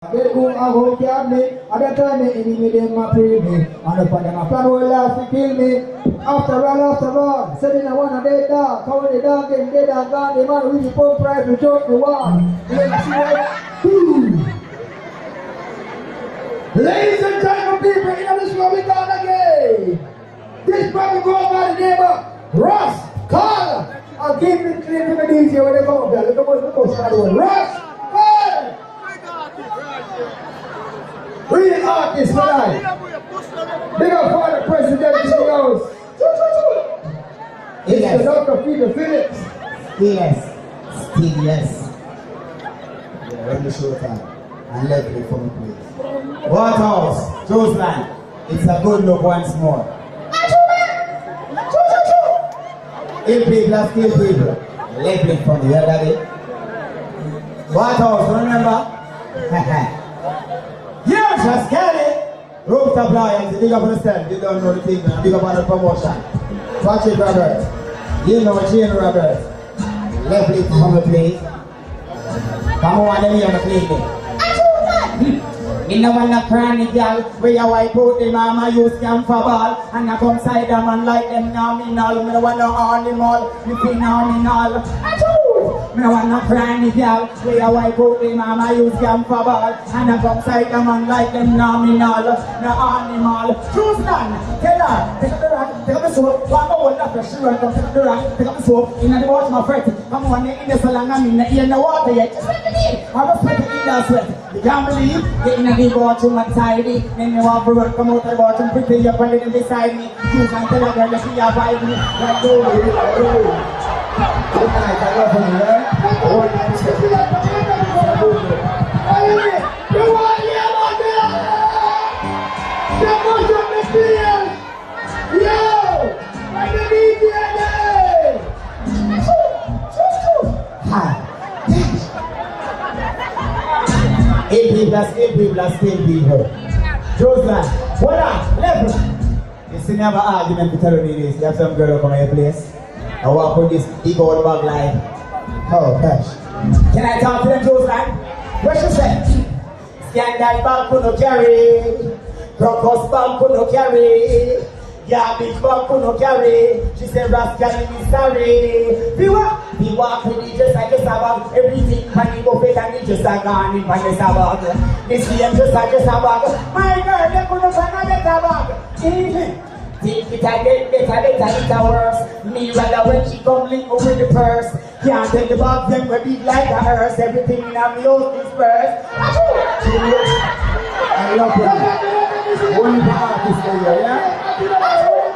Get go I hope you have me. At that time, the enemy them a pray me. And upon them a plan will last to kill me. After all, sending a one a dead dog. How the dog them dead and gone. The man with the poor price to joke the one. Ladies and gentlemen, people, in this one we gone again. This brother go by the name of Ross Carter. I'll give it clear to the DJ when they come up there. Look at what's the one. Ross Carter. Real artist for life. Big up for the president in the house. It's the Dr. Peter Phillips. Yes. Still yes. Yeah, run the show time. And let me for me, please. Waterhouse, Joseland. It's a good look once more. Ill people, skill people. Let me for me, daddy. Waterhouse, remember? Yes, just Kelly. Rooftop Lions, big up on the stand. You don't know the thing, man. Big up on the promotion. Watch it, Robert. You know Jane Robert. Left it from the place. Come on, let me on the place. Me no want a cranny girl. Where you wipe out the mama, use scam for ball. And I come side them and like them nominal. Me no want no animal. Me phenomenal. Me no want no cranny girl. Where you wipe out the mama, use scam for ball. And I come side them and like them nominal. No animal. Choose none. Tell her. Take up the rock. Take up the soap. One more one after she run. Take up the rock. Take up the soap. In the water, my friend. Come on, in the salon. I'm in the water yet. Just let me in. I'm a sweat in the sweat. You can't believe. Get in the bathroom and tidy. Then you walk around, come out the bathroom, pretty up and little beside me. You can tell a girl that she a vibe me. Like do. Good night, I love you, right? All night, you want to hear about this? The most of the field. Yo! Like the DJ day! Hi. Eight people, still people. Joseland, what up? Level. You see, never argument to tell me this. You have some girl who come to your place. I walk with this big old bag like, oh gosh. Can I talk to them, Joseland? What she say? Scandal bag could no carry. Crocus bag could no carry. Yeah, big bag could no carry. She said, Rascal, me sorry. We walk with the just like a sabbath. Everything money buffet and it just a gone in the sabbath. This game just like a sabbath. My girl, they couldn't find a better bag. Think it a get better, it's a worse. Me rather when she come link over the purse. Can't take the bag, them we big like a hearse. Everything in a me house is first. I love you. One artist here, yeah?